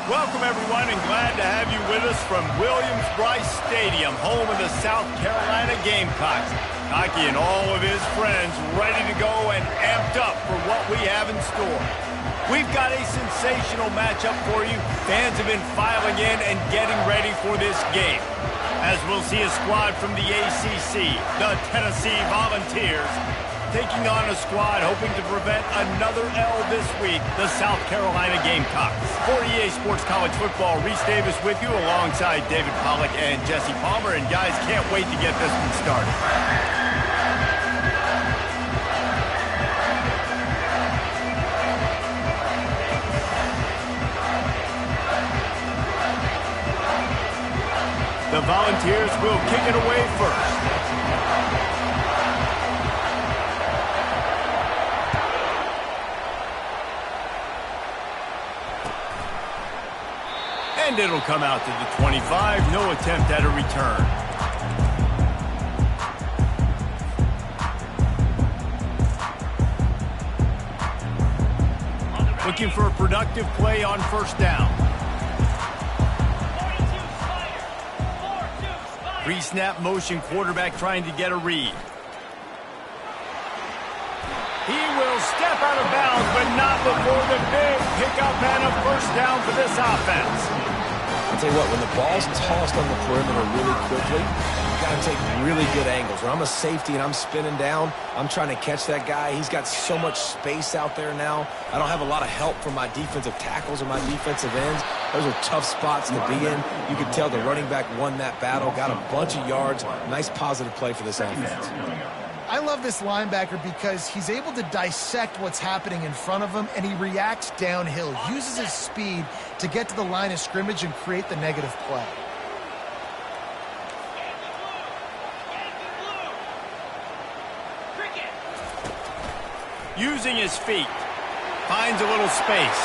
Welcome, everyone, and glad to have you with us from Williams-Brice Stadium, home of the South Carolina Gamecocks. Cocky and all of his friends ready to go and amped up for what we have in store. We've got a sensational matchup for you. Fans have been filing in and getting ready for this game. As we'll see a squad from the ACC, the Tennessee Volunteers, taking on a squad hoping to prevent another L this week, the South Carolina Gamecocks. For EA Sports College Football, Reese Davis with you alongside David Pollack and Jesse Palmer. And guys, can't wait to get this one started. The Volunteers will kick it away first. And it'll come out to the 25. No attempt at a return. Looking for a productive play on first down. Pre-snap motion quarterback trying to get a read. He will step out of bounds, but not before the big pickup and a first down for this offense. I'll tell you what, when the ball's tossed on the perimeter really quickly, you got to take really good angles. When I'm a safety and I'm spinning down, I'm trying to catch that guy. He's got so much space out there now. I don't have a lot of help from my defensive tackles or my defensive ends. Those are tough spots to be in. You can tell the running back won that battle, got a bunch of yards. Nice positive play for this offense. I love this linebacker because he's able to dissect what's happening in front of him, and he reacts downhill, uses his speed to get to the line of scrimmage and create the negative play. Using his feet, finds a little space.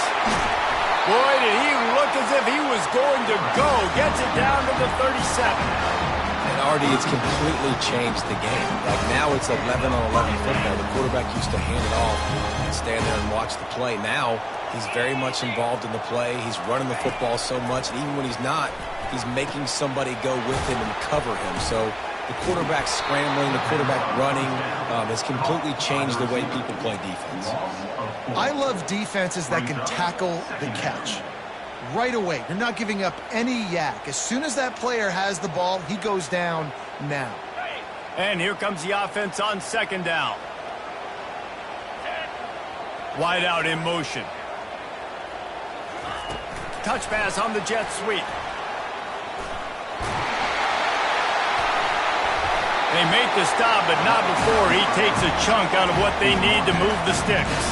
Boy, did he look as if he was going to go. Gets it down to the 37. And Artie, it's completely changed the game. Like now it's 11 on 11 football. The quarterback used to hand it off and stand there and watch the play. Now he's very much involved in the play. He's running the football so much. And even when he's not, he's making somebody go with him and cover him. So the quarterback scrambling, the quarterback running has completely changed the way people play defense. I love defenses that can tackle the catch. Right away, you're not giving up any yak. As soon as that player has the ball, he goes down now. And here comes the offense on second down. Wide out in motion. Touch pass on the jet sweep. They make the stop, but not before he takes a chunk out of what they need to move the sticks.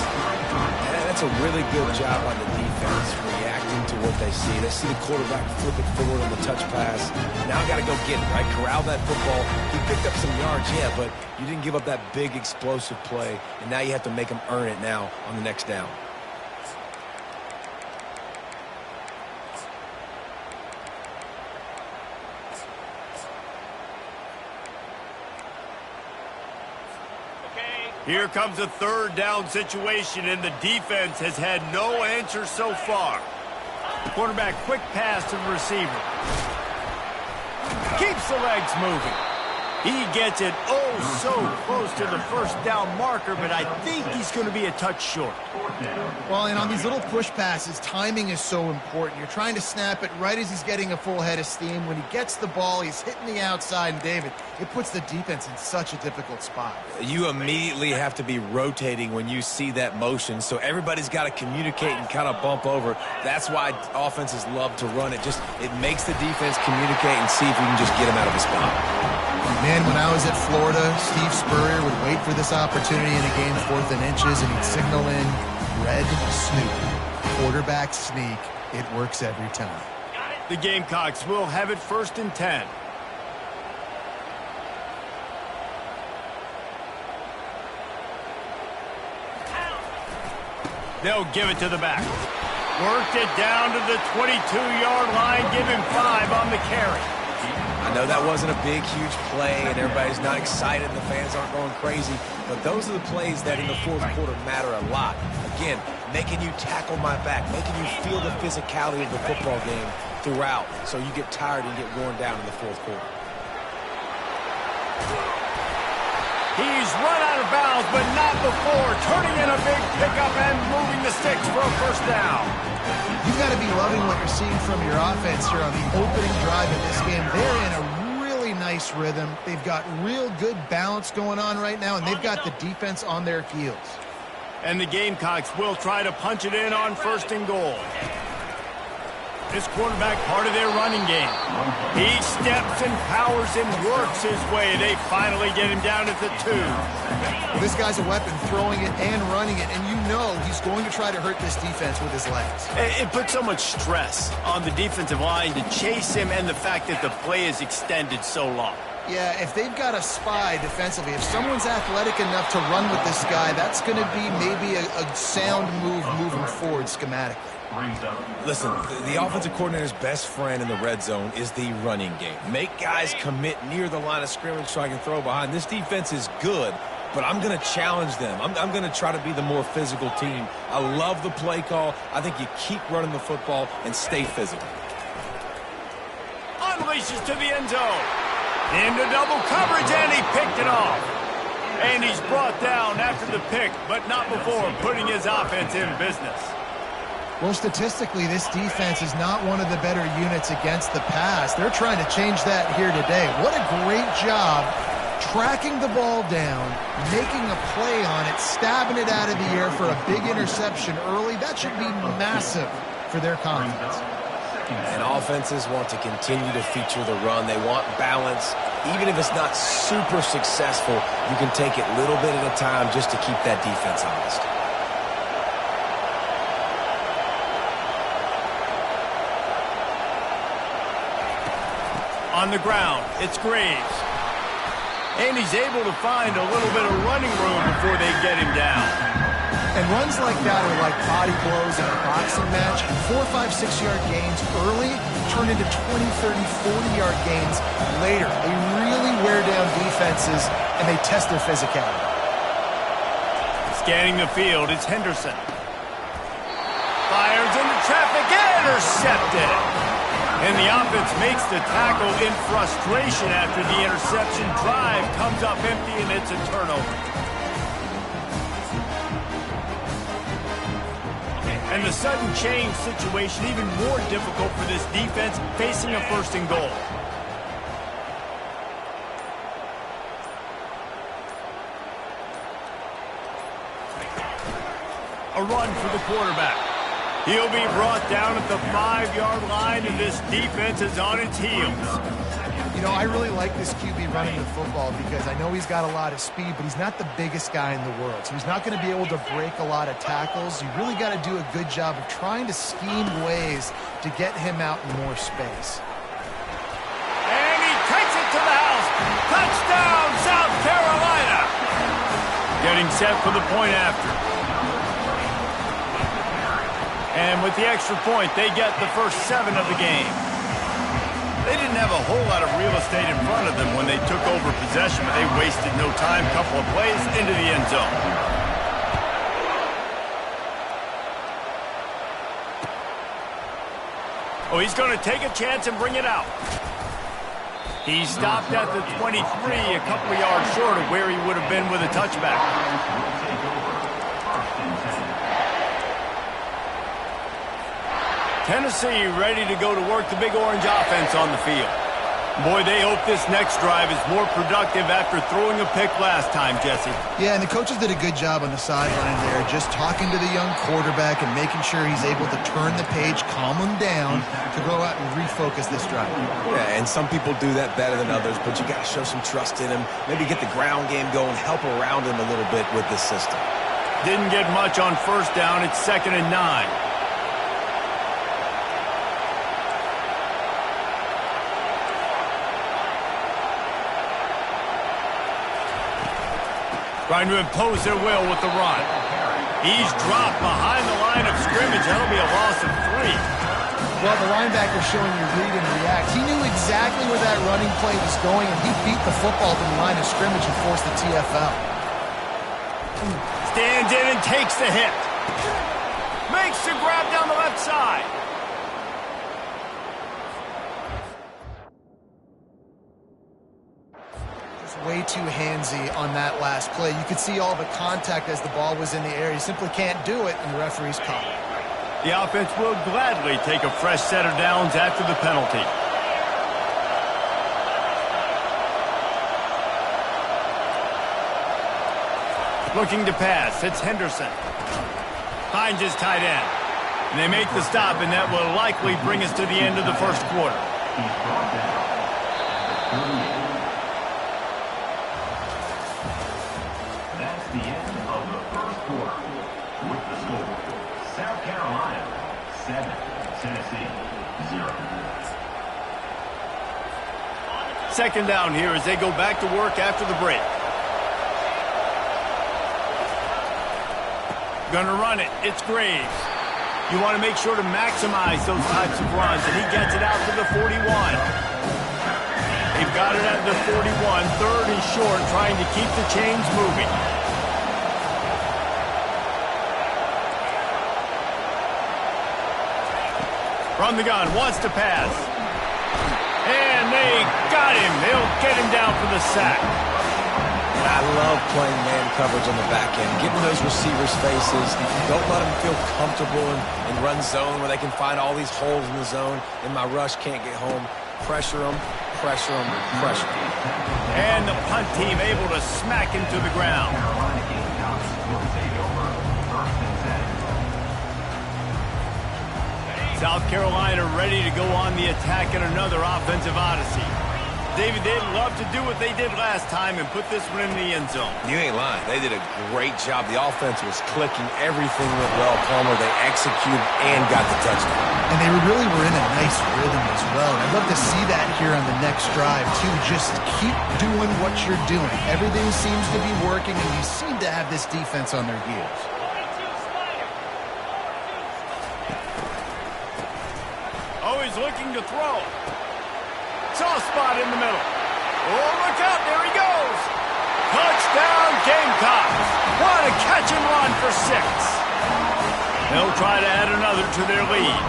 And that's a really good job on the defense, reacting to what they see. They see the quarterback flip it forward on the touch pass. Now got to go get it, right? Corral that football. He picked up some yards, yeah, but you didn't give up that big explosive play, and now you have to make him earn it now on the next down. Here comes a third down situation, and the defense has had no answer so far. Quarterback, quick pass to the receiver. Keeps the legs moving. He gets it so close to the first down marker, but I think he's going to be a touch short. Well, and on these little push passes, timing is so important. You're trying to snap it right as he's getting a full head of steam. When he gets the ball, he's hitting the outside, and David, it puts the defense in such a difficult spot. You immediately have to be rotating when you see that motion, so everybody's got to communicate and kind of bump over. That's why offenses love to run it. It makes the defense communicate and see if we can just get him out of the spot. Man, when I was at Florida, Steve Spurrier would wait for this opportunity in a game 4th and inches, and he'd signal in red snoop, quarterback sneak. It works every time. The Gamecocks will have it 1st and 10. They'll give it to the back. Worked it down to the 22-yard line. Give him 5 on the carry. I know that wasn't a big, huge play, and everybody's not excited. The fans aren't going crazy. But those are the plays that in the fourth quarter matter a lot. Again, making you tackle my back, making you feel the physicality of the football game throughout, so you get tired and get worn down in the fourth quarter. He's run out of bounds, but not before. Turning in a big pickup and moving the sticks for a first down. You've got to be loving what you're seeing from your offense here on the opening drive of this game. They're in a really nice rhythm. They've got real good balance going on right now, and they've got the defense on their heels. And the Gamecocks will try to punch it in on 1st and goal. This quarterback part of their running game. He steps and powers and works his way. They finally get him down at the 2. Well, this guy's a weapon, throwing it and running it, and you know he's going to try to hurt this defense with his legs. It puts so much stress on the defensive line to chase him, and the fact that the play is extended so long. Yeah, if they've got a spy defensively, if someone's athletic enough to run with this guy, that's going to be maybe a sound move moving forward schematically. Listen, the offensive coordinator's best friend in the red zone is the running game. Make guys commit near the line of scrimmage so I can throw behind. This defense is good, but I'm going to challenge them. I'm going to try to be the more physical team. I love the play call. I think you keep running the football and stay physical. Unleashes to the end zone. Into double coverage, and he picked it off. And he's brought down after the pick, but not before putting his offense in business. Well, statistically, this defense is not one of the better units against the pass. They're trying to change that here today. What a great job tracking the ball down, making a play on it, stabbing it out of the air for a big interception early. That should be massive for their confidence. And offenses want to continue to feature the run. They want balance. Even if it's not super successful, you can take it little bit at a time just to keep that defense honest. On the ground, it's Graves. And he's able to find a little bit of running room before they get him down. And runs like that are like body blows in a boxing match. 4, 5, 6-yard gains early turn into 20, 30, 40-yard gains later. They really wear down defenses, and they test their physicality. Scanning the field, it's Henderson. Fires into traffic, intercepted. And the offense makes the tackle in frustration after the interception. Drive comes up empty, and it's a turnover. And the sudden change situation even more difficult for this defense facing a 1st and goal. A run for the quarterback. He'll be brought down at the 5-yard line, and this defense is on its heels. You know, I really like this QB running the football because I know he's got a lot of speed, but he's not the biggest guy in the world. So he's not going to be able to break a lot of tackles. You really got to do a good job of trying to scheme ways to get him out in more space. And he takes it to the house. Touchdown, South Carolina. Getting set for the point after. And with the extra point, they get the first 7 of the game. They didn't have a whole lot of real estate in front of them when they took over possession, but they wasted no time. Couple of plays into the end zone. Oh, he's going to take a chance and bring it out. He stopped at the 23, a couple of yards short of where he would have been with a touchback. Tennessee ready to go to work the Big Orange offense on the field. Boy, they hope this next drive is more productive after throwing a pick last time, Jesse. Yeah, and the coaches did a good job on the sideline there, just talking to the young quarterback and making sure he's able to turn the page, calm him down to go out and refocus this drive. Yeah, and some people do that better than others, but you got to show some trust in him. Maybe get the ground game going, help around him a little bit with this system. Didn't get much on 1st down. It's 2nd and 9. Trying to impose their will with the run. He's dropped behind the line of scrimmage. That'll be a loss of 3. Well, the linebacker's showing you read and react. He knew exactly where that running play was going, and he beat the football to the line of scrimmage and forced the TFL. Stands in and takes the hit. Makes the grab down the left side. Way too handsy on that last play. You could see all the contact as the ball was in the air. You simply can't do it, and the referee's caught it. The offense will gladly take a fresh set of downs after the penalty. Looking to pass. It's Henderson. Finds his tight end. And they make the stop, and that will likely bring us to the end of the first quarter. Second down here as they go back to work after the break. Gonna run it. It's Graves. You want to make sure to maximize those types of runs, and he gets it out to the 41. They've got it at the 41, third and short, trying to keep the chains moving. From the gun, wants to pass. And they got him. They'll get him down for the sack. I love playing man coverage on the back end, getting those receivers' faces. Don't let them feel comfortable in run zone where they can find all these holes in the zone, and my rush can't get home. Pressure them, pressure them, pressure them. And the punt team able to smack him to the ground. South Carolina ready to go on the attack in another offensive odyssey. David, they'd love to do what they did last time and put this one in the end zone. You ain't lying. They did a great job. The offense was clicking. Everything went well, Palmer. They executed and got the touchdown. And they really were in a nice rhythm as well. And I'd love to see that here on the next drive, too. Just keep doing what you're doing. Everything seems to be working, and you seem to have this defense on their heels. Always looking to throw. Soft spot in the middle. Oh, look out. There he goes. Touchdown, Gamecocks. What a catch and run for 6. They'll try to add another to their lead.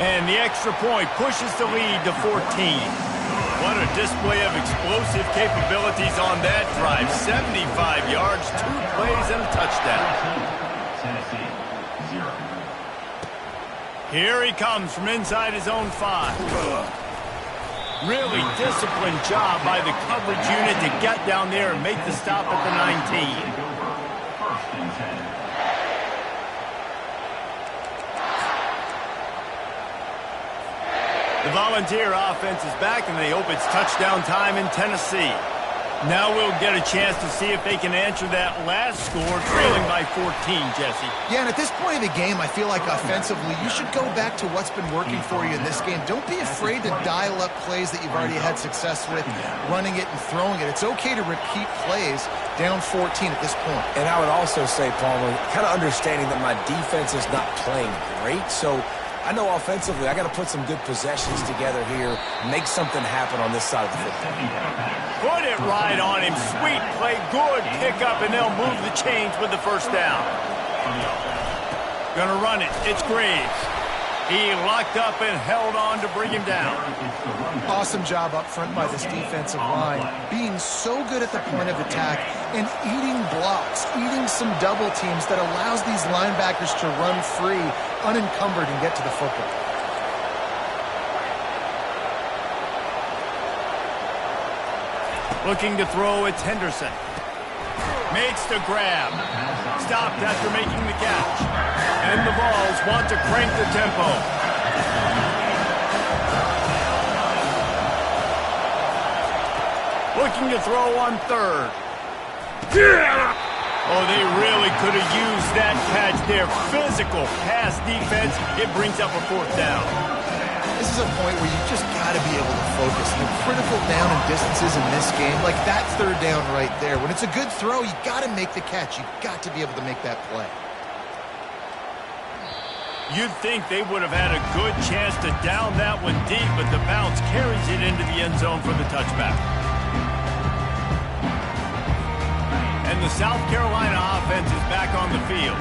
And the extra point pushes the lead to 14. What a display of explosive capabilities on that drive. 75 yards, 2 plays, and a touchdown. Tennessee, 0. Here he comes from inside his own 5. Really disciplined job by the coverage unit to get down there and make the stop at the 19. The Volunteer offense is back, and they hope it's touchdown time in Tennessee. Now we'll get a chance to see if they can answer that last score, trailing by 14, Jesse. Yeah, and at this point of the game, I feel like offensively, you should go back to what's been working for you in this game. Don't be afraid to dial up plays that you've already had success with, running it and throwing it. It's okay to repeat plays down 14 at this point. And I would also say, Palmer, kind of understanding that my defense is not playing great, so I know offensively I got to put some good possessions together here, make something happen on this side of the football. Put it right on him. Sweet play, good pickup, and they'll move the chains with the first down. Gonna run it. It's Graves. He locked up and held on to bring him down. Awesome job up front by this defensive line, being so good at the point of attack and eating blocks, eating some double teams that allows these linebackers to run free, unencumbered, and get to the football. Looking to throw, it's Henderson. Makes the grab. Stopped after making the catch. And the Vols want to crank the tempo. Looking to throw on 3rd. Oh, they really could have used that catch there. Physical pass defense. It brings up a 4th down. This is a point where you just got to be able to focus. The critical down and distances in this game, like that 3rd down right there. When it's a good throw, you got to make the catch. You got to be able to make that play. You'd think they would have had a good chance to down that one deep, but the bounce carries it into the end zone for the touchback. And the the South Carolina offense is back on the field.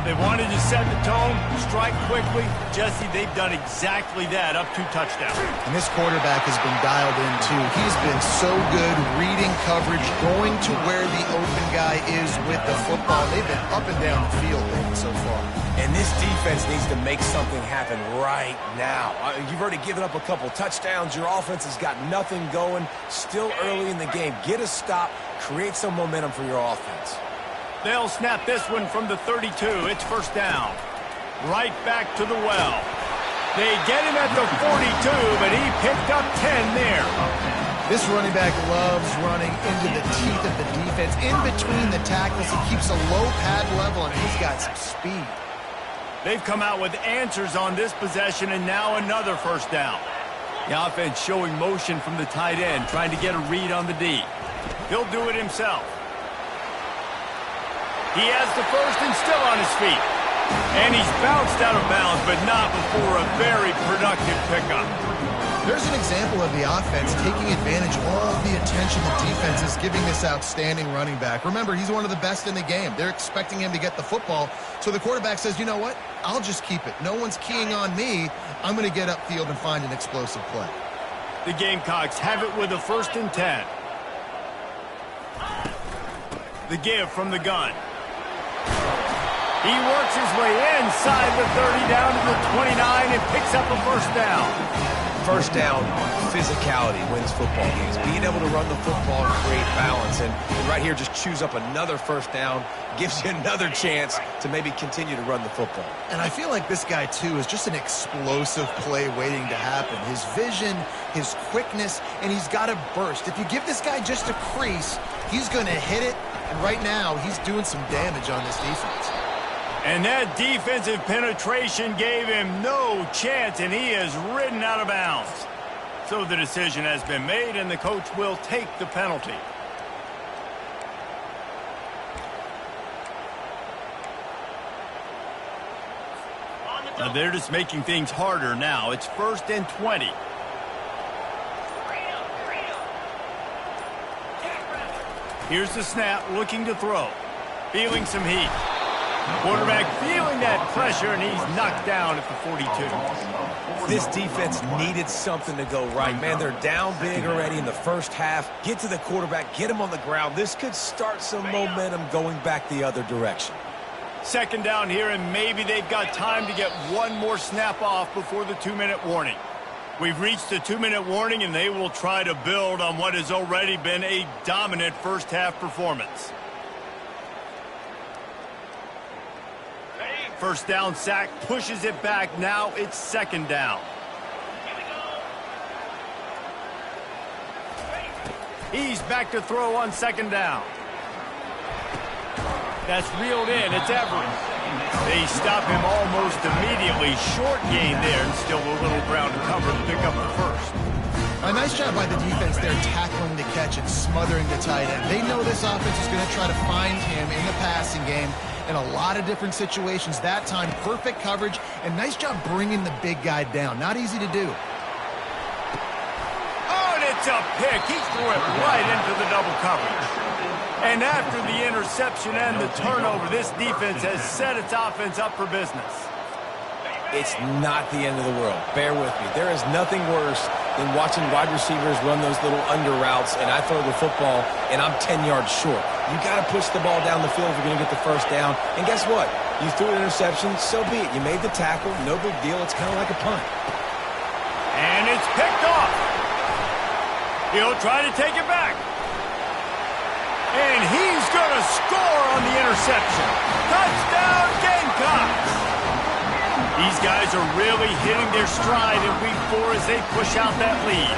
They wanted to set the tone, strike quickly. Jesse, they've done exactly that, up 2 touchdowns. And this quarterback has been dialed in, too. He's been so good reading coverage, going to where the open guy is with the football. They've been up and down the field so far. And this defense needs to make something happen right now. You've already given up a couple touchdowns. Your offense has got nothing going. Still early in the game. Get a stop. Create some momentum for your offense. They'll snap this one from the 32. It's first down. Right back to the well. They get him at the 42, but he picked up 10 there. This running back loves running into the teeth of the defense. In between the tackles, he keeps a low pad level, and he's got some speed. They've come out with answers on this possession, and now another first down. The offense showing motion from the tight end, trying to get a read on the D. He'll do it himself. He has the first and still on his feet. And he's bounced out of bounds, but not before a very productive pickup. There's an example of the offense taking advantage of all the attention the defense is giving this outstanding running back. Remember, he's one of the best in the game. They're expecting him to get the football. So the quarterback says, you know what? I'll just keep it. No one's keying on me. I'm going to get upfield and find an explosive play. The Gamecocks have it with a 1st and 10. The give from the gun. He works his way inside the 30 down to the 29 and picks up a first down. First down, physicality wins football games. Being able to run the football and create balance. And right here, just choose up another first down. Gives you another chance to maybe continue to run the football. And I feel like this guy, too, is just an explosive play waiting to happen. His vision, his quickness, and he's got a burst. If you give this guy just a crease, he's going to hit it. And right now, he's doing some damage on this defense. And that defensive penetration gave him no chance, and he is ridden out of bounds. So the decision has been made, and the coach will take the penalty. Now they're just making things harder now. It's 1st and 20. Here's the snap, looking to throw. Feeling some heat. Quarterback feeling that pressure, and he's knocked down at the 42. This defense needed something to go right. Man, they're down big already in the first half. Get to the quarterback, get him on the ground. This could start some momentum going back the other direction. 2nd down here, and maybe they've got time to get one more snap off before the 2-minute warning. We've reached the 2-minute warning, and they will try to build on what has already been a dominant first-half performance. First down sack, pushes it back. Now it's 2nd down. He's back to throw on 2nd down. That's reeled in. It's Everett. They stop him almost immediately. Short gain there, and still a little ground to cover to pick up the first. A nice job by the defense there tackling the catch and smothering the tight end. They know this offense is going to try to find him in the passing game in a lot of different situations. That time, perfect coverage, and nice job bringing the big guy down. Not easy to do. Oh, and it's a pick. He threw it right into the double coverage. And after the interception and the turnover, this defense has set its offense up for business. It's not the end of the world. Bear with me. There is nothing worse than watching wide receivers run those little under routes, and I throw the football, and I'm 10 yards short. You got to push the ball down the field if you're going to get the first down. And guess what? You threw an interception, so be it. You made the tackle. No big deal. It's kind of like a punt. And it's picked off. He'll try to take it back. And he's going to score on the interception. Touchdown, Gamecocks! These guys are really hitting their stride in week 4 as they push out that lead.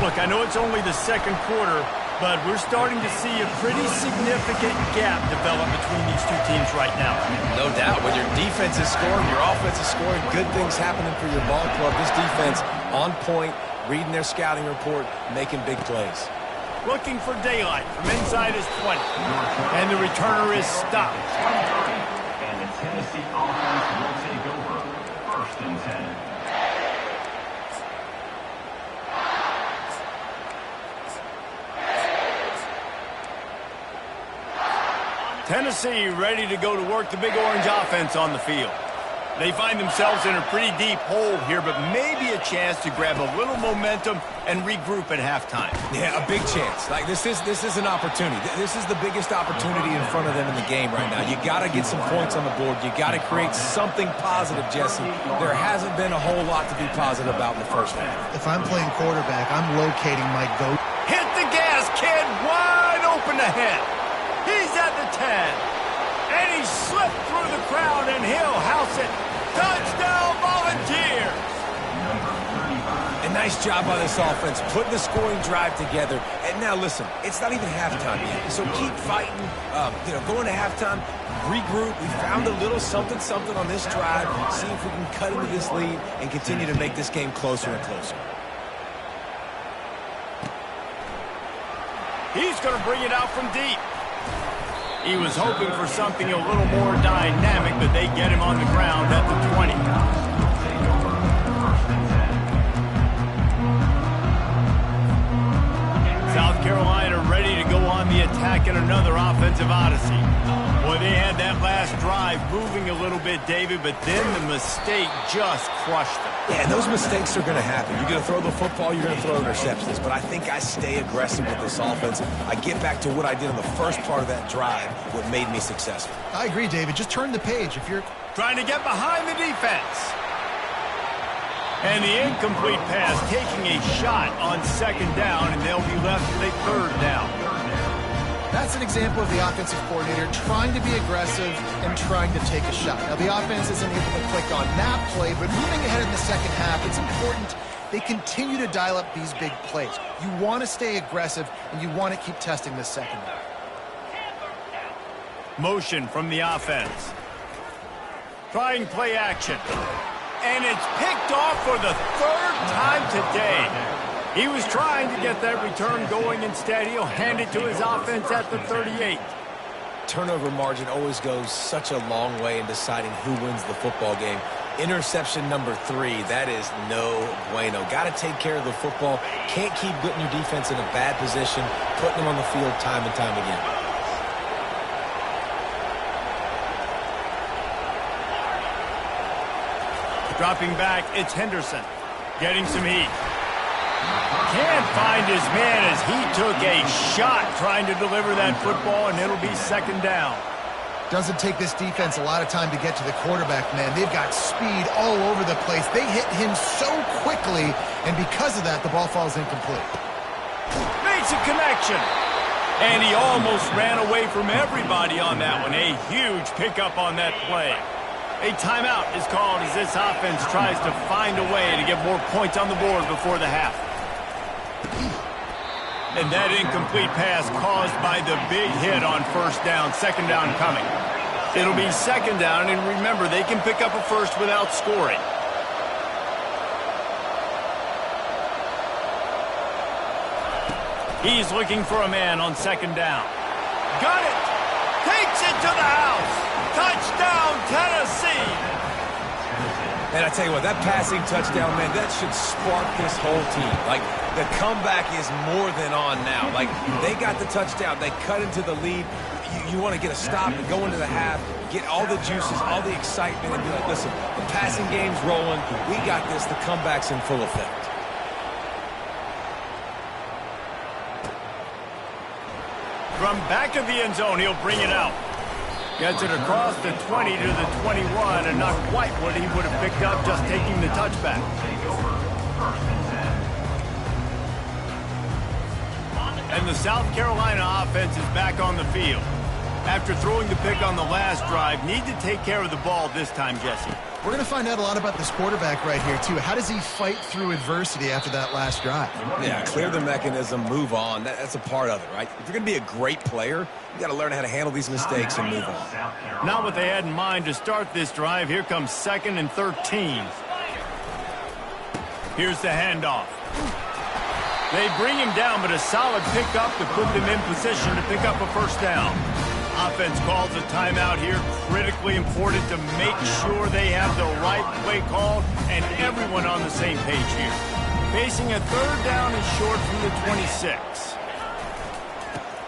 Look, I know it's only the 2nd quarter, but we're starting to see a pretty significant gap develop between these two teams right now. No doubt. When your defense is scoring, your offense is scoring, good things happening for your ball club. This defense on point, reading their scouting report, making big plays. Looking for daylight from inside his 20. And the returner is stopped. And the Tennessee offense will take over 1st and 10. Tennessee ready to go to work the Big Orange offense on the field. They find themselves in a pretty deep hole here, but maybe a chance to grab a little momentum and regroup at halftime. Yeah, a big chance. Like this is an opportunity. This is the biggest opportunity in front of them in the game right now. You got to get some points on the board. You got to create something positive, Jesse. There hasn't been a whole lot to be positive about in the first half. If I'm playing quarterback, I'm locating my goat. Hit the gas, kid. Wide open ahead. He's at the 10. And he slipped through the crowd, and he'll house it. Touchdown, Volunteers! A nice job by this offense, putting the scoring drive together. And now, listen, it's not even halftime yet. So keep fighting, going to halftime, regroup. We found a little something on this drive. See if we can cut into this lead and continue to make this game closer and closer. He's going to bring it out from deep. He was hoping for something a little more dynamic, but they get him on the ground at the 20. South Carolina ready to go on the attack in another offensive odyssey. Boy, they had that last drive moving a little bit, David, but then the mistake just crushed them. Yeah, those mistakes are going to happen. You're going to throw the football, you're going to throw interceptions. But I think I stay aggressive with this offense. I get back to what I did in the first part of that drive, what made me successful. I agree, David. Just turn the page. If you're trying to get behind the defense. And the incomplete pass taking a shot on second down, and they'll be left with a third down. That's an example of the offensive coordinator trying to be aggressive and trying to take a shot. Now, the offense isn't able to click on that play, but moving ahead in the second half, it's important they continue to dial up these big plays. You want to stay aggressive, and you want to keep testing this second half. Motion from the offense. Trying play action. And it's picked off for the third time today. He was trying to get that return going. Instead, he'll hand it to his offense at the 38. Turnover margin always goes such a long way in deciding who wins the football game. Interception number 3, that is no bueno. Got to take care of the football. Can't keep putting your defense in a bad position, putting them on the field time and time again. Dropping back, it's Henderson. Getting some heat. Can't find his man as he took a shot trying to deliver that football, and it'll be second down. Doesn't take this defense a lot of time to get to the quarterback, man. They've got speed all over the place. They hit him so quickly, and because of that, the ball falls incomplete. Makes a connection. And he almost ran away from everybody on that one. A huge pickup on that play. A timeout is called as this offense tries to find a way to get more points on the board before the half. And that incomplete pass caused by the big hit on first down. Second down coming. It'll be second down, and remember, they can pick up a first without scoring. He's looking for a man on second down. Got it! Takes it to the house! Touchdown, Tennessee! And I tell you what, that passing touchdown, man, that should spark this whole team. Like, the comeback is more than on now. Like, they got the touchdown. They cut into the lead. You want to get a stop and go into the half, get all the juices, all the excitement, and be like, listen, the passing game's rolling. We got this. The comeback's in full effect. From back of the end zone, he'll bring it out. Gets it across the 20 to the 21, and not quite what he would have picked up just taking the touchback. And the South Carolina offense is back on the field. After throwing the pick on the last drive, need to take care of the ball this time, Jesse. We're going to find out a lot about this quarterback right here, too. How does he fight through adversity after that last drive? Yeah, clear the mechanism, move on. That's a part of it, right? If you're going to be a great player, you got to learn how to handle these mistakes and move on. Not what they had in mind to start this drive. Here comes 2nd and 13. Here's the handoff. They bring him down, but a solid pickup to put them in position to pick up a first down. Offense calls a timeout here. Critically important to make sure they have the right play called and everyone on the same page here. Facing a third down and short from the 26.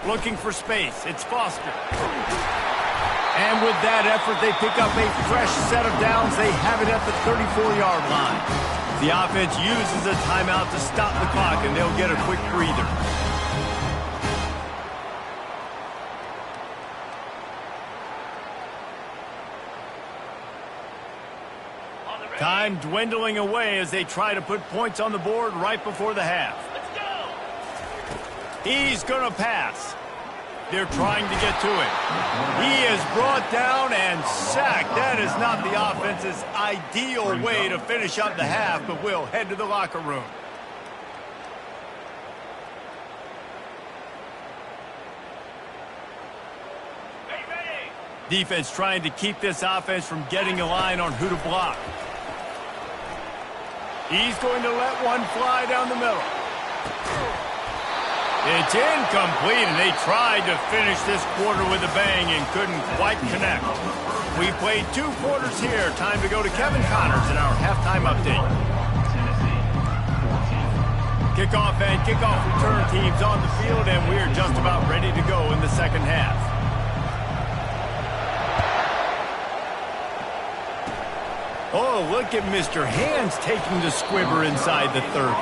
Looking for space. It's Foster. And with that effort, they pick up a fresh set of downs. They have it at the 34-yard line. The offense uses a timeout to stop the clock, and they'll get a quick breather. Time dwindling away as they try to put points on the board right before the half. He's going to pass. They're trying to get to him. He is brought down and sacked. That is not the offense's ideal way to finish up the half, but we'll head to the locker room. Defense trying to keep this offense from getting a line on who to block. He's going to let one fly down the middle. It's incomplete, and they tried to finish this quarter with a bang and couldn't quite connect. We played 2 quarters here. Time to go to Kevin Connors in our halftime update. Kickoff and kickoff return teams on the field, and we're just about ready to go in the second half. Oh, look at Mr. Hands taking the squibber inside the 30.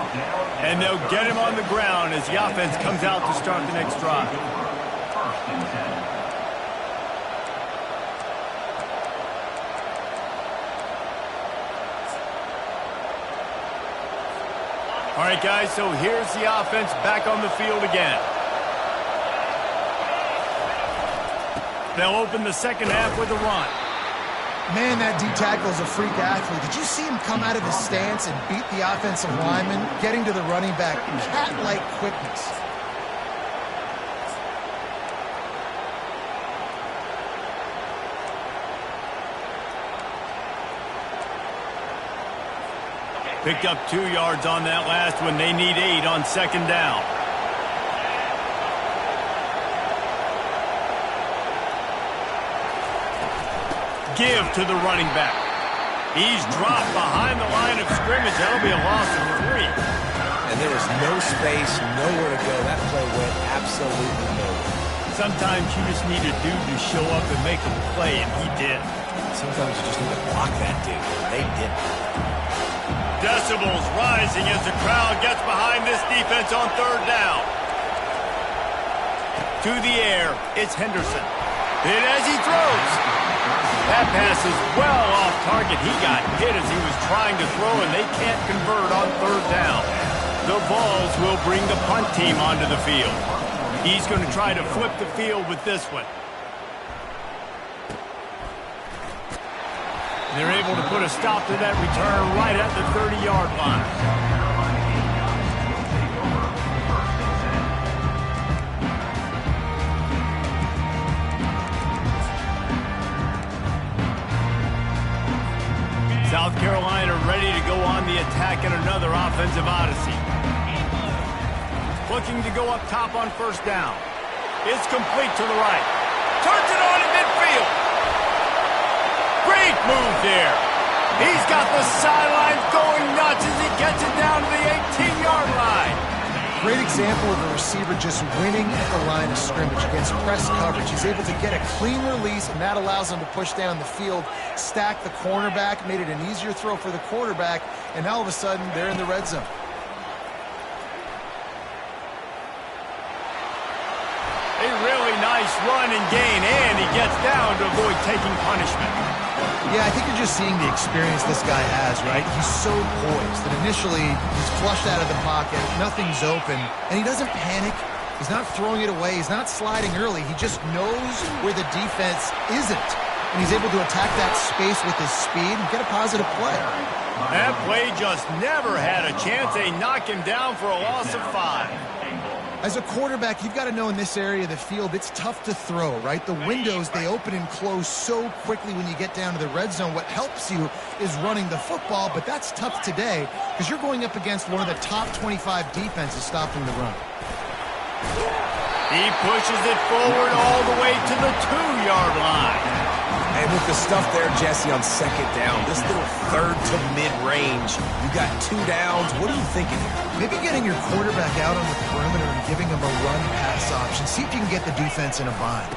And they'll get him on the ground as the offense comes out to start the next drive. All right, guys, so here's the offense back on the field again. They'll open the second half with a run. Man, that D-tackle is a freak athlete. Did you see him come out of his stance and beat the offensive lineman, getting to the running back? Cat-like quickness. Picked up 2 yards on that last one. They need 8 on second down. Give to the running back. He's dropped behind the line of scrimmage. That'll be a loss of 3. And there was no space, nowhere to go. That play went absolutely nowhere. Sometimes you just need a dude to show up and make a play, and he did. Sometimes you just need to block that dude. They didn't. Decibels rising as the crowd gets behind this defense on third down. To the air, it's Henderson. Hit as he throws. That pass is well off target. He got hit as he was trying to throw, and they can't convert on third down. The Vols will bring the punt team onto the field. He's going to try to flip the field with this one. They're able to put a stop to that return right at the 30-yard line. South Carolina ready to go on the attack in another offensive odyssey. Looking to go up top on first down. It's complete to the right. Turns it on in midfield. Great move there. He's got the sidelines going nuts as he gets it down to the 18-yard line. Great example of a receiver just winning at the line of scrimmage against press coverage. He's able to get a clean release, and that allows him to push down the field, stack the cornerback, made it an easier throw for the quarterback, and all of a sudden, they're in the red zone. A really nice run and gain, and he gets down to avoid taking punishment. Yeah, I think you're just seeing the experience this guy has, right? He's so poised that initially he's flushed out of the pocket, nothing's open, and he doesn't panic. He's not throwing it away. He's not sliding early. He just knows where the defense isn't, and he's able to attack that space with his speed and get a positive play. That play just never had a chance. They knock him down for a loss of 5. As a quarterback, you've got to know in this area of the field, it's tough to throw, right? The windows, they open and close so quickly when you get down to the red zone. What helps you is running the football, but that's tough today because you're going up against one of the top 25 defenses stopping the run. He pushes it forward all the way to the 2-yard line. And And with the stuff there, Jesse, on second down, this little third to mid-range, you got 2 downs. What are you thinking here? Maybe getting your quarterback out on the perimeter and giving him a run-pass option. See if you can get the defense in a bind.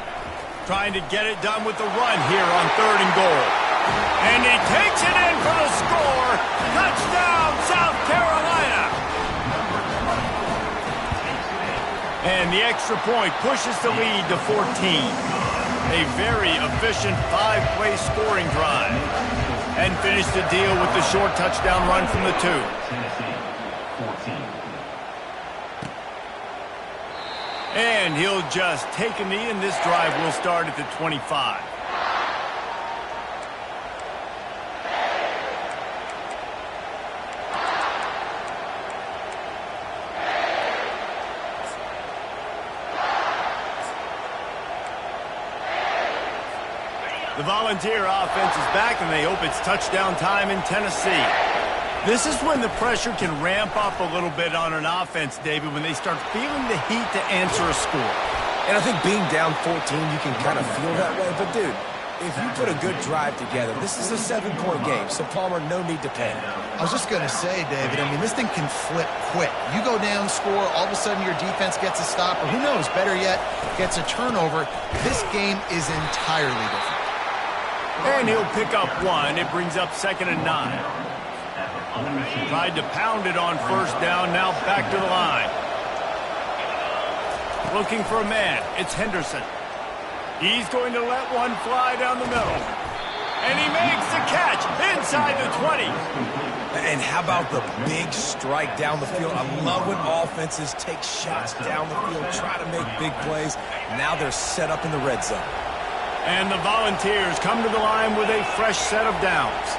Trying to get it done with the run here on 3rd and goal. And he takes it in for the score. Touchdown, South Carolina. And the extra point pushes the lead to 14. A very efficient 5-play scoring drive. And finish the deal with the short touchdown run from the 2. And he'll just take a knee, and this drive will start at the 25. The Volunteer offense is back, and they hope it's touchdown time in Tennessee. This is when the pressure can ramp up a little bit on an offense, David, when they start feeling the heat to answer a score. And I think being down 14, you can kind of feel that way. But, dude, if you put a good drive together, this is a 7-point game, so Palmer, no need to panic. I was just going to say, David, I mean, this thing can flip quick. You go down, score, all of a sudden your defense gets a stop, or who knows, better yet, gets a turnover. This game is entirely different. And he'll pick up 1. It brings up 2nd and 9. Tried to pound it on 1st down, now back to the line. Looking for a man. It's Henderson. He's going to let one fly down the middle. And he makes the catch inside the 20. And how about the big strike down the field? I love when offenses take shots down the field, try to make big plays. Now they're set up in the red zone. And the Volunteers come to the line with a fresh set of downs.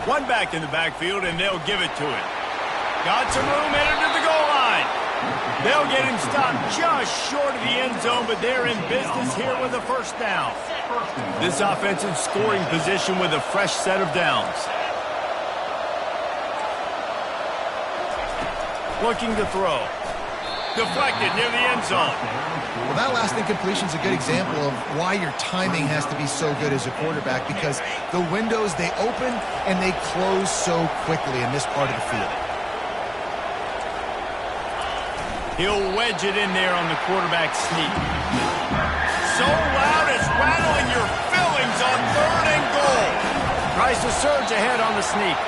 One back in the backfield, and they'll give it to him. Got some room headed to the goal line. They'll get him stopped just short of the end zone, but they're in business here with a 1st down. This offense in scoring position with a fresh set of downs. Looking to throw. Deflected near the end zone. Well, that last incompletion is a good example of why your timing has to be so good as a quarterback, because the windows, they open and they close so quickly in this part of the field. He'll wedge it in there on the quarterback sneak. So loud it's rattling your fillings on 3rd and goal. Tries to surge ahead on the sneak.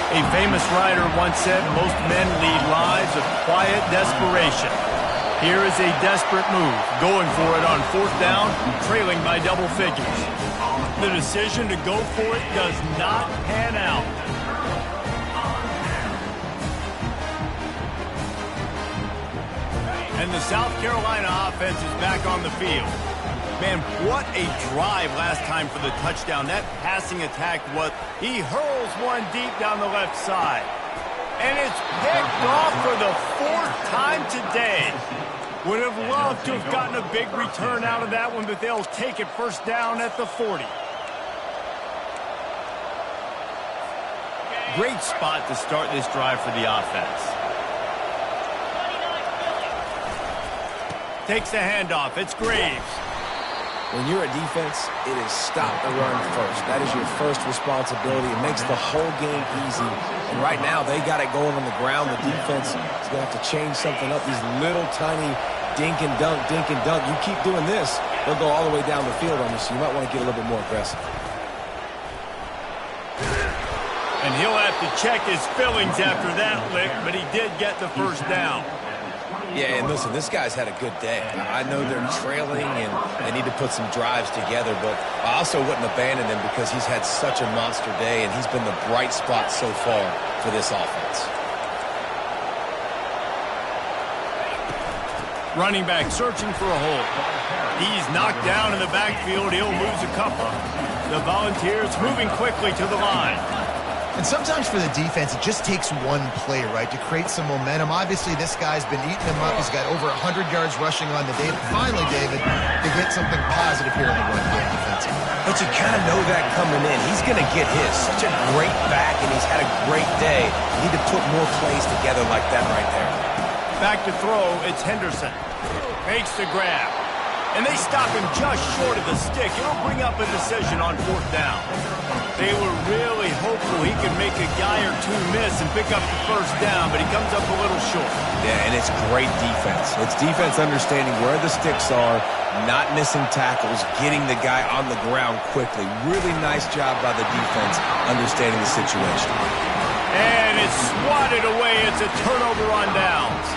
A famous writer once said, most men lead lives of quiet desperation. Here is a desperate move, going for it on 4th down, trailing by double figures. The decision to go for it does not pan out. And the South Carolina offense is back on the field. Man, what a drive last time for the touchdown. That passing attack was, he hurls one deep down the left side. And it's picked off for the 4th time today. Would have loved to have gotten a big return out of that one, but they'll take it 1st down at the 40. Great spot to start this drive for the offense. Takes the handoff. It's Graves. When you're a defense, it is stop the run first. That is your first responsibility. It makes the whole game easy. And right now, they got it going on the ground. The defense is going to have to change something up. These little tiny dink and dunk, dink and dunk. You keep doing this, they'll go all the way down the field on you, so you might want to get a little bit more aggressive. And he'll have to check his fillings after that lick, but he did get the 1st down. Yeah, and listen, this guy's had a good day. I know they're trailing and they need to put some drives together, but I also wouldn't abandon him because he's had such a monster day and he's been the bright spot so far for this offense. Running back searching for a hole. He's knocked down in the backfield. He'll lose a couple. The Volunteers moving quickly to the line. And sometimes for the defense, it just takes one play, right, to create some momentum. Obviously, this guy's been eating them up. He's got over 100 yards rushing on the day. Finally, David, to get something positive here in the run game defensively. But you kind of know that coming in. He's going to get his. Such a great back, and he's had a great day. You need to put more plays together like that right there. Back to throw, it's Henderson. Makes the grab. And they stop him just short of the stick. It'll bring up a decision on 4th down. They were really hopeful he could make a guy or two miss and pick up the 1st down, but he comes up a little short. Yeah, and it's great defense. It's defense understanding where the sticks are, not missing tackles, getting the guy on the ground quickly. Really nice job by the defense understanding the situation. And it's swatted away. It's a turnover on downs.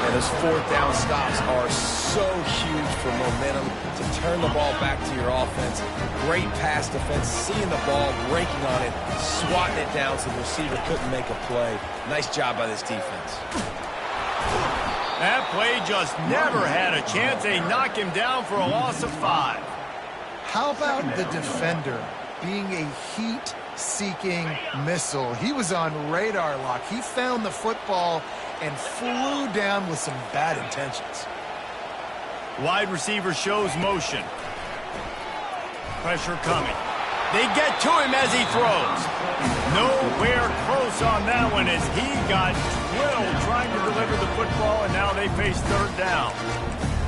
And those 4th down stops are so huge for momentum to turn the ball back to your offense. Great pass defense, seeing the ball, breaking on it, swatting it down so the receiver couldn't make a play. Nice job by this defense. That play just never had a chance. They knock him down for a loss of 5. How about the defender being a heat-seeking missile? He was on radar lock. He found the football and flew down with some bad intentions. Wide receiver shows motion. Pressure coming. They get to him as he throws. Nowhere close on that one as he got drilled trying to deliver the football, and now they face 3rd down.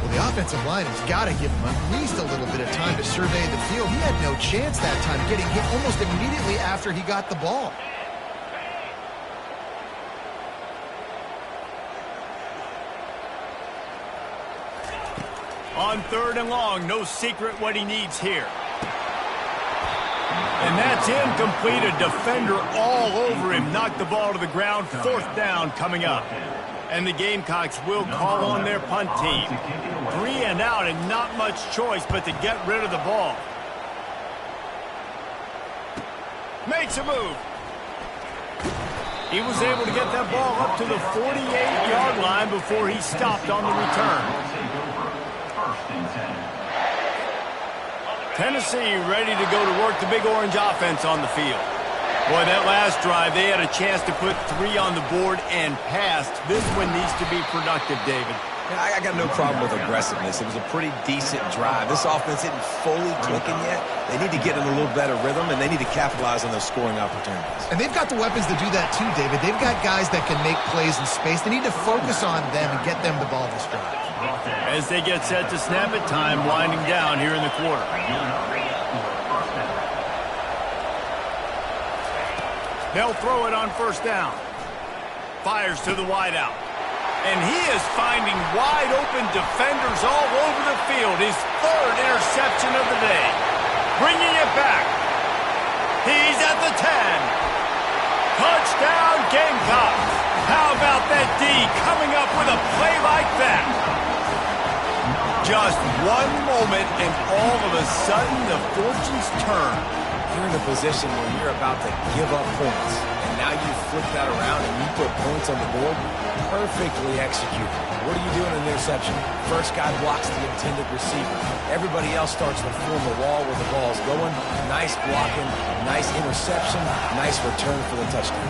Well, the offensive line has got to give him at least a little bit of time to survey the field. He had no chance that time, getting hit almost immediately after he got the ball. On 3rd and long, no secret what he needs here. And that's incomplete. A defender all over him. Knocked the ball to the ground. 4th down coming up. And the Gamecocks will call on their punt team. 3 and out and not much choice but to get rid of the ball. Makes a move. He was able to get that ball up to the 48-yard line before he stopped on the return. Tennessee ready to go to work the Big Orange offense on the field. Boy, that last drive, they had a chance to put 3 on the board and passed. This one needs to be productive, David. I got no problem with aggressiveness. It was a pretty decent drive. This offense isn't fully clicking yet. They need to get in a little better rhythm, and they need to capitalize on those scoring opportunities. And they've got the weapons to do that too, David. They've got guys that can make plays in space. They need to focus on them and get them the ball this drive. As they get set to snap it, time winding down here in the quarter. They'll throw it on 1st down. Fires to the wideout. And he is finding wide open defenders all over the field. His 3rd interception of the day. Bringing it back. He's at the 10. Touchdown Gamecocks. How about that D coming up with a play like that? Just one moment and all of a sudden the fortunes turn. You're in a position where you're about to give up points. And now you flip that around and you put points on the board. Perfectly executed. What are you doing in the interception? First guy blocks the intended receiver. Everybody else starts to form a wall where the ball's going. Nice blocking, nice interception, nice return for the touchdown.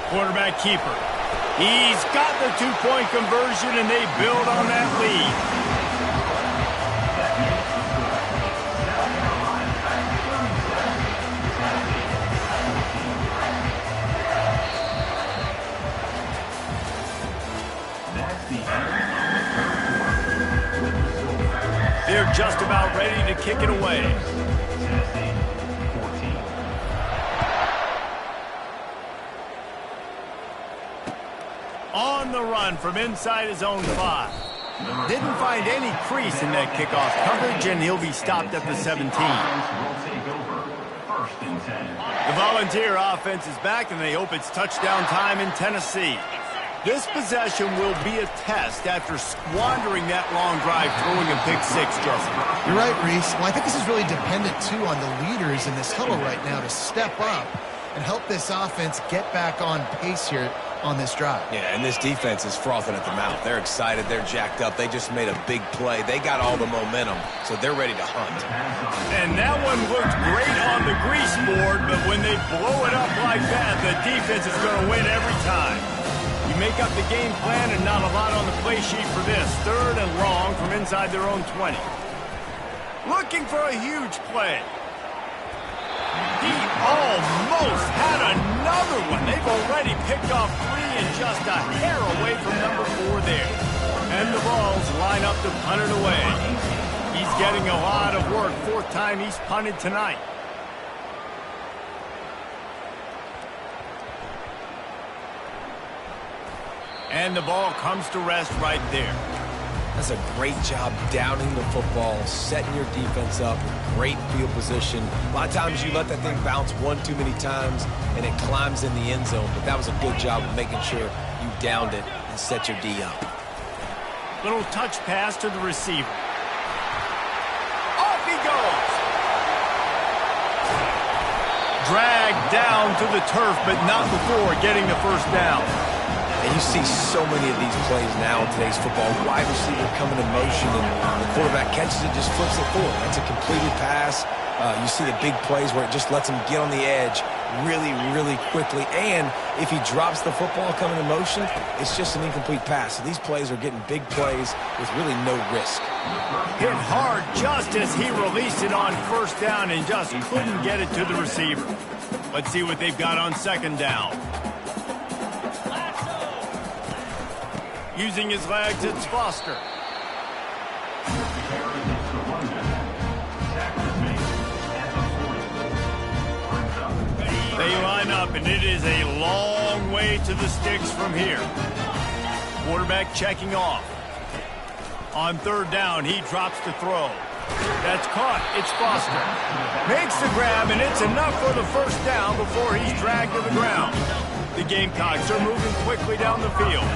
Quarterback keeper. He's got the 2-point conversion, and they build on that lead. They're just about ready to kick it away. On the run from inside his own 5. Didn't find any crease in that kickoff coverage, and he'll be stopped at the 17. The Volunteer offense is back, and they hope it's touchdown time in Tennessee. This possession will be a test after squandering that long drive throwing a pick 6, Justin. You're right, Reese. Well, I think this is really dependent, too, on the leaders in this huddle right now to step up and help this offense get back on pace here on this drive. Yeah, and this defense is frothing at the mouth. They're excited. They're jacked up. They just made a big play. They got all the momentum, so they're ready to hunt. And that one looked great on the grease board, but when they blow it up like that, the defense is going to win every time. You make up the game plan and not a lot on the play sheet for this. 3rd and long from inside their own 20. Looking for a huge play. Deep Almost had another one. They've already picked off 3 and just a hair away from number 4 there. And the balls line up to punt it away. He's getting a lot of work. 4th time he's punted tonight. And the ball comes to rest right there. That's a great job downing the football, setting your defense up, great field position. A lot of times you let that thing bounce one too many times and it climbs in the end zone, but that was a good job of making sure you downed it and set your D up. Little touch pass to the receiver. Off he goes. Dragged down to the turf, but not before getting the first down. And you see so many of these plays now in today's football. Wide receiver coming in motion, and the quarterback catches it, just flips it forward. That's a completed pass. You see the big plays where it just lets him get on the edge really, really quickly. And if he drops the football coming in motion, it's just an incomplete pass. So these plays are getting big plays with really no risk. Hit hard just as he released it on first down and just couldn't get it to the receiver. Let's see what they've got on 2nd down. Using his legs, it's Foster. They line up, and it is a long way to the sticks from here. Quarterback checking off. On 3rd down, he drops to throw. That's caught. It's Foster. Makes the grab, and it's enough for the first down before he's dragged to the ground. The Gamecocks are moving quickly down the field.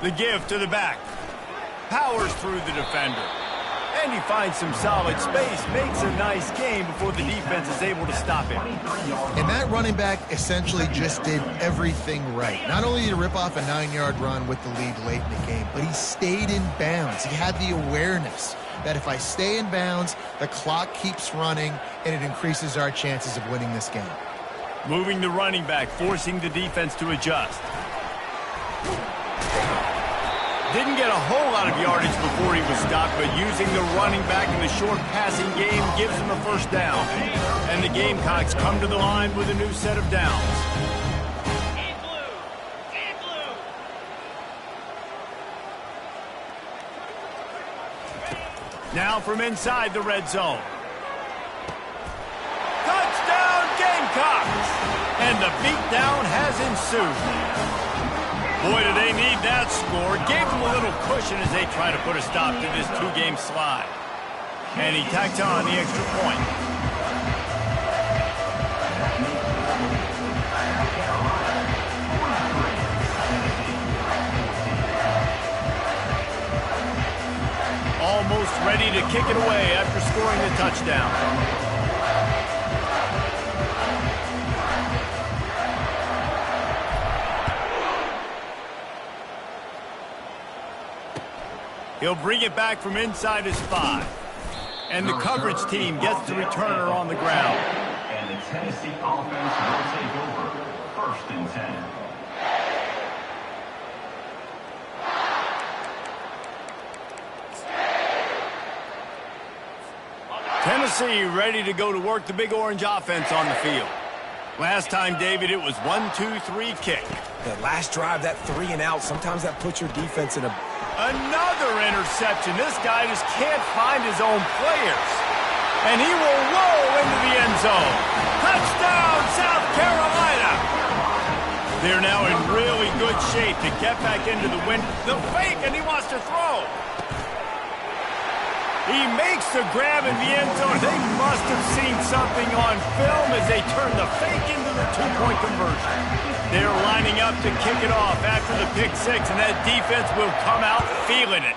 The give to the back. Powers through the defender. And he finds some solid space. Makes a nice game before the defense is able to stop him. And that running back essentially just did everything right. Not only did he rip off a 9-yard run with the lead late in the game, but he stayed in bounds. He had the awareness that if I stay in bounds, the clock keeps running, and it increases our chances of winning this game. Moving the running back, forcing the defense to adjust. Didn't get a whole lot of yardage before he was stopped, but using the running back in the short passing game gives him a first down. And the Gamecocks come to the line with a new set of downs. Now from inside the red zone. Touchdown Gamecocks! And the beatdown has ensued. Boy, do they need that score. Gave them a little cushion as they try to put a stop to this 2-game slide. And he tacked on the extra point. Almost ready to kick it away after scoring the touchdown. He'll bring it back from inside his 5. And the coverage team gets the returner on the ground. And the Tennessee offense will take over. 1st and 10. Tennessee ready to go to work the Big Orange offense on the field. Last time, David, it was 1-2-3 kick. The last drive, that 3 and out, sometimes that puts your defense in a... Another interception. This guy just can't find his own players. And he will roll into the end zone. Touchdown, South Carolina. They're now in really good shape to get back into the win. The fake, and he wants to throw. He makes the grab in the end zone. They must have seen something on film as they turn the fake into the 2-point conversion. They're lining up to kick it off after the pick 6, and that defense will come out feeling it.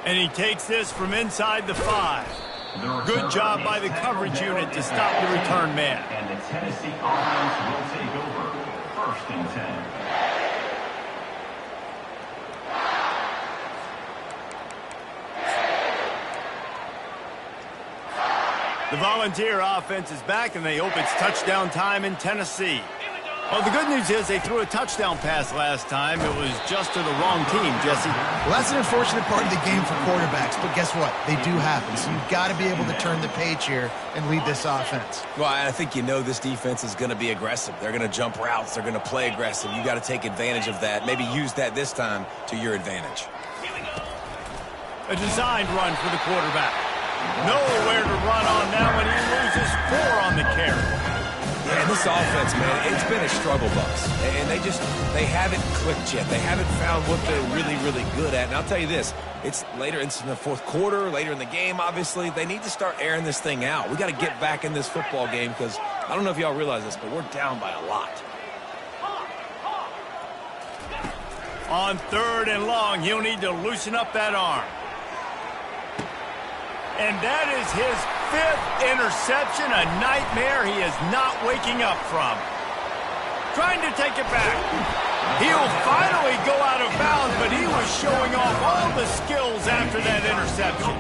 And he takes this from inside the 5. Good job by the coverage unit to stop the return man. And the Tennessee offense will take over. 1st and 10. The Volunteer offense is back, and they hope it's touchdown time in Tennessee. Well, the good news is they threw a touchdown pass last time. It was just to the wrong team, Jesse. Well, that's an unfortunate part of the game for quarterbacks, but guess what? They do happen, so you've got to be able to turn the page here and lead this offense. Well, I think this defense is going to be aggressive. They're going to jump routes. They're going to play aggressive. You got to take advantage of that. Maybe use that this time to your advantage. A designed run for the quarterback. Nowhere to run on that one. He loses 4 on the carry. Yeah, this offense, man, it's been a struggle bus. And they haven't clicked yet. They haven't found what they're really, really good at. And I'll tell you this, it's in the fourth quarter, later in the game, obviously. They need to start airing this thing out. We got to get back in this football game because I don't know if y'all realize this, but we're down by a lot. On 3rd and long, he'll need to loosen up that arm. And that is his 5th interception, a nightmare he is not waking up from. Trying to take it back. He'll finally go out of bounds, but he was showing off all the skills after that interception.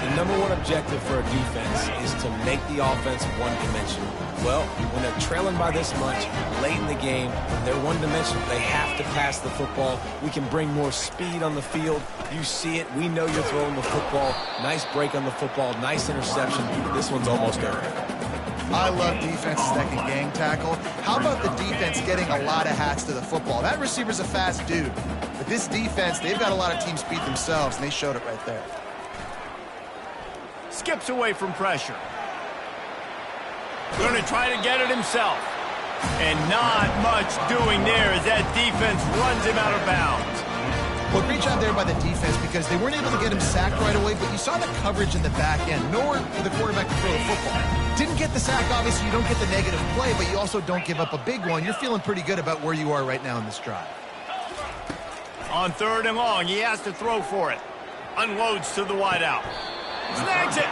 The number one objective for a defense is to make the offense one-dimensional. Well, when they're trailing by this much, late in the game, they're one-dimensional. They have to pass the football. We can bring more speed on the field. You see it. We know you're throwing the football. Nice break on the football. Nice interception. This one's almost over. I love defenses that can gang tackle. How about the defense getting a lot of hats to the football? That receiver's a fast dude. But this defense, they've got a lot of teams beat themselves, and they showed it right there. Skips away from pressure. Going to try to get it himself. And not much doing there as that defense runs him out of bounds. Well, great job there by the defense because they weren't able to get him sacked right away, but you saw the coverage in the back end. Nowhere for the quarterback to throw the football. Didn't get the sack, obviously you don't get the negative play, but you also don't give up a big one. You're feeling pretty good about where you are right now in this drive. On 3rd and long, he has to throw for it. Unloads to the wideout. Snags it.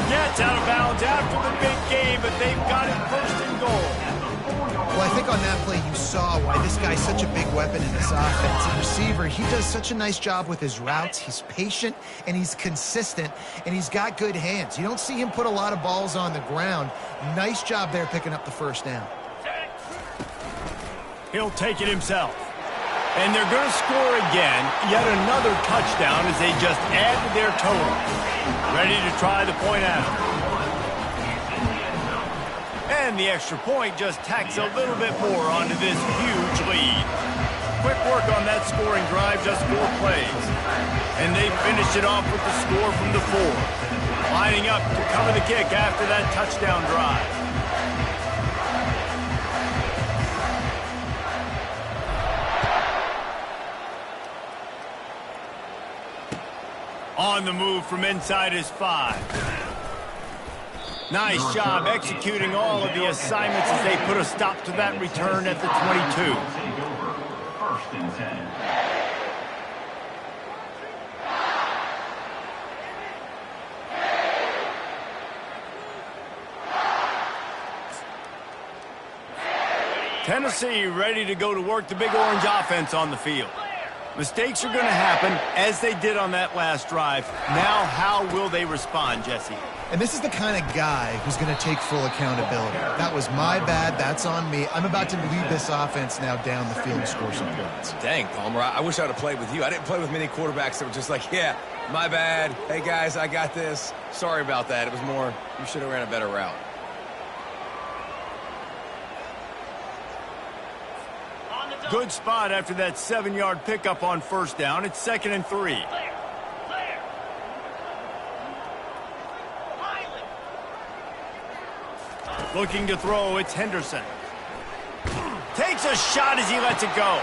Gets out of bounds after the big game, but they've got it 1st and goal. Well, I think on that play you saw why this guy's such a big weapon in this offense. A receiver, he does such a nice job with his routes. He's patient, and he's consistent, and he's got good hands. You don't see him put a lot of balls on the ground. Nice job there picking up the 1st down. He'll take it himself. And they're going to score again. Yet another touchdown as they just add to their total. Ready to try the point out. And the extra point just tacks a little bit more onto this huge lead. Quick work on that scoring drive, just 4 plays. And they finish it off with the score from the 4. Lining up to cover the kick after that touchdown drive. On the move from inside his 5. Nice job executing all of the assignments as they put a stop to that return at the 22. 1st and 10. Tennessee ready to go to work the Big Orange offense on the field. Mistakes are going to happen, as they did on that last drive. Now, how will they respond, Jesse? And this is the kind of guy who's going to take full accountability. That was my bad. That's on me. I'm about to lead this offense now down the field and score some points. Dang, Palmer, I wish I would have played with you. I didn't play with many quarterbacks that were just like, yeah, my bad. Hey, guys, I got this. Sorry about that. It was more, you should have ran a better route. Good spot after that 7-yard pickup on 1st down. It's 2nd and 3. Looking to throw, it's Henderson. Takes a shot as he lets it go.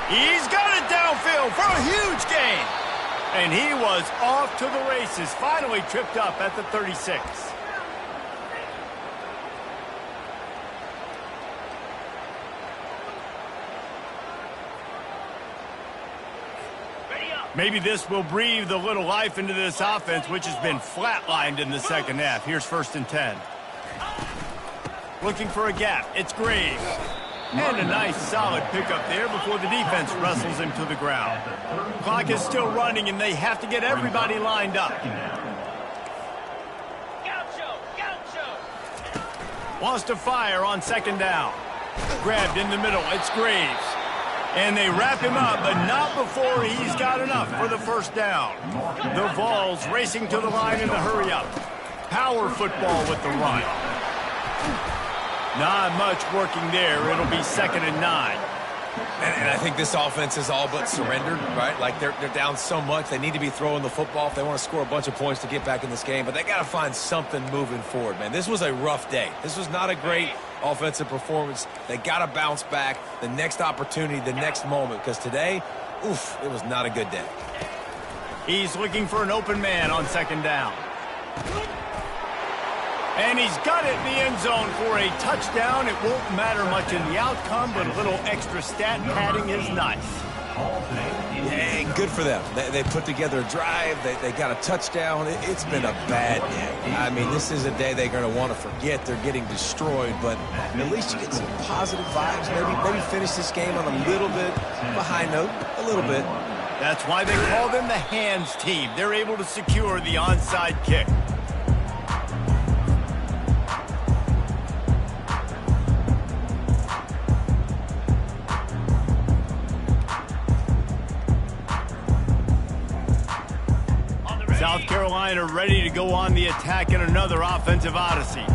He's got it downfield for a huge gain. And he was off to the races, finally tripped up at the 36. Maybe this will breathe a little life into this offense, which has been flatlined in the 2nd half. Here's 1st and 10. Looking for a gap. It's Graves. And a nice solid pickup there before the defense wrestles him to the ground. Clock is still running, and they have to get everybody lined up. Wants to fire on 2nd down. Grabbed in the middle. It's Graves. And they wrap him up, but not before he's got enough for the first down. The Vols racing to the line in the hurry-up. Power football with the run. Not much working there. It'll be 2nd and 9. And I think this offense is all but surrendered, right? Like they're down so much. They need to be throwing the football if they want to score a bunch of points to get back in this game. But they got to find something moving forward, man. This was a rough day. This was not a great offensive performance. They got to bounce back the next opportunity, the next moment. Because today, oof, it was not a good day. He's looking for an open man on 2nd down. And he's got it in the end zone for a touchdown. It won't matter much in the outcome, but a little extra stat padding is nice. Yeah, good for them. They put together a drive. They got a touchdown. It's been a bad day. I mean, this is a day they're going to want to forget. They're getting destroyed, but at least you get some positive vibes. Maybe finish this game on a little bit of a high note, a little bit. That's why they call them the hands team. They're able to secure the onside kick. South Carolina ready to go on the attack in another offensive odyssey.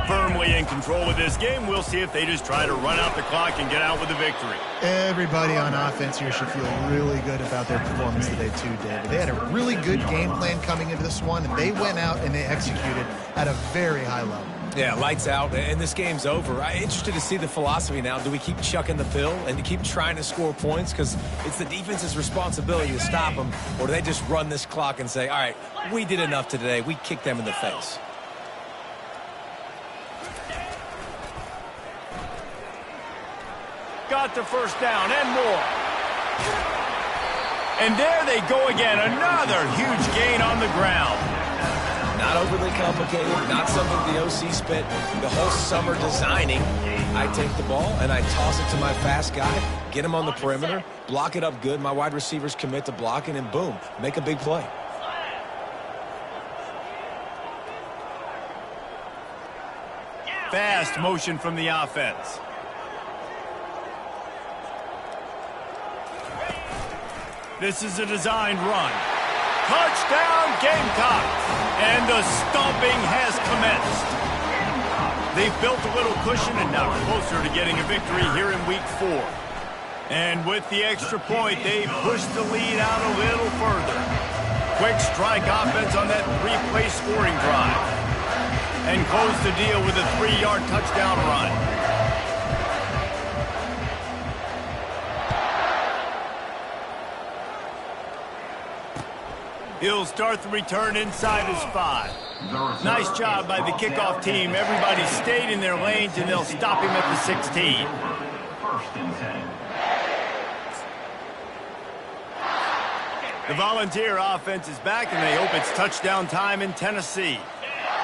Firmly in control of this game. We'll see if they just try to run out the clock and get out with a victory. Everybody on offense here should feel really good about their performance today too, David. They had a really good game plan coming into this one, and they went out and they executed at a very high level. Yeah, lights out, and this game's over. I'm interested to see the philosophy now. Do we keep chucking the pill and to keep trying to score points? Because it's the defense's responsibility to stop them, or do they just run this clock and say, all right, we did enough today. We kicked them in the face. Got the first down and more. And there they go again. Another huge gain on the ground. Not overly complicated, not something the OC spent the whole summer designing. I take the ball and I toss it to my fast guy, get him on the perimeter, block it up good. My wide receivers commit to blocking, and boom, make a big play. Fast motion from the offense. This is a designed run. Touchdown, Gamecocks! And the stomping has commenced. They've built a little cushion and now closer to getting a victory here in Week 4. And with the extra point, they push the lead out a little further. Quick strike offense on that 3-play scoring drive. And close the deal with a 3-yard touchdown run. He'll start the return inside his 5. Nice job by the kickoff team. Everybody stayed in their lanes, and they'll stop him at the 16. 1st and 10. The Volunteer offense is back, and they hope it's touchdown time in Tennessee.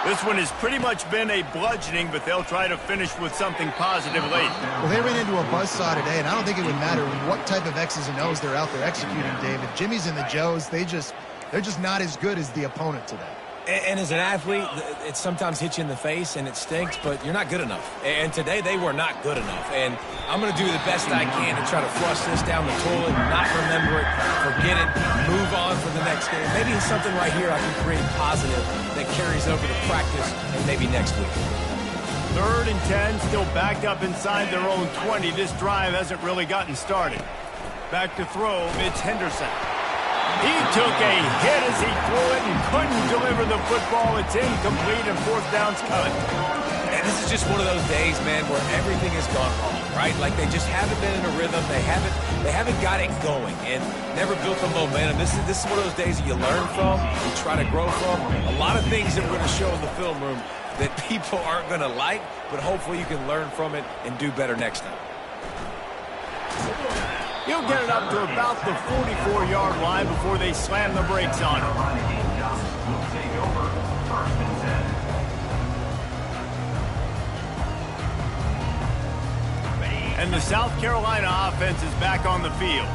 This one has pretty much been a bludgeoning, but they'll try to finish with something positive late. Well, they ran into a buzzsaw today, and I don't think it would matter what type of X's and O's they're out there executing, David. Jimmy's and the Joes, they're just not as good as the opponent today. And as an athlete, it sometimes hits you in the face and it stinks, but you're not good enough. And today they were not good enough. And I'm going to do the best I can to try to flush this down the toilet, not remember it, forget it, move on for the next game. Maybe it's something right here I can create positive that carries over to practice and maybe next week. 3rd and 10, still backed up inside their own 20. This drive hasn't really gotten started. Back to throw, it's Henderson. He took a hit as he threw it and couldn't deliver the football. It's incomplete, and 4th down's coming. And this is just one of those days, man, where everything has gone wrong, right? Like they just haven't been in a rhythm. They haven't got it going and never built the momentum. This is one of those days that you learn from, you try to grow from. A lot of things that we're going to show in the film room that people aren't going to like, but hopefully you can learn from it and do better next time. He'll get it up to about the 44-yard line before they slam the brakes on him. Will take over 1st and 10. And the South Carolina offense is back on the field.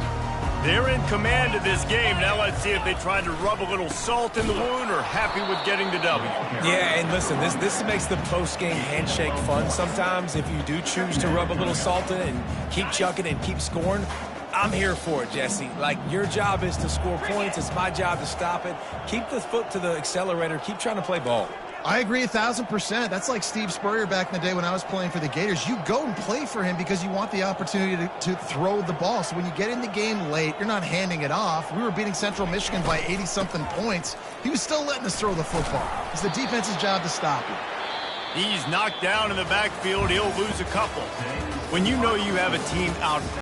They're in command of this game. Now let's see if they tried to rub a little salt in the wound or happy with getting the W. Yeah, and listen, this makes the post-game handshake fun sometimes. If you do choose to rub a little salt in it and keep chucking and keep scoring, I'm here for it, Jesse. Like, your job is to score points. It's my job to stop it. Keep the foot to the accelerator. Keep trying to play ball. I agree 1,000%. That's like Steve Spurrier back in the day when I was playing for the Gators. You go and play for him because you want the opportunity to throw the ball. So when you get in the game late, you're not handing it off. We were beating Central Michigan by 80-something points. He was still letting us throw the football. It's the defense's job to stop it. He's knocked down in the backfield. He'll lose a couple. When you know you have a team out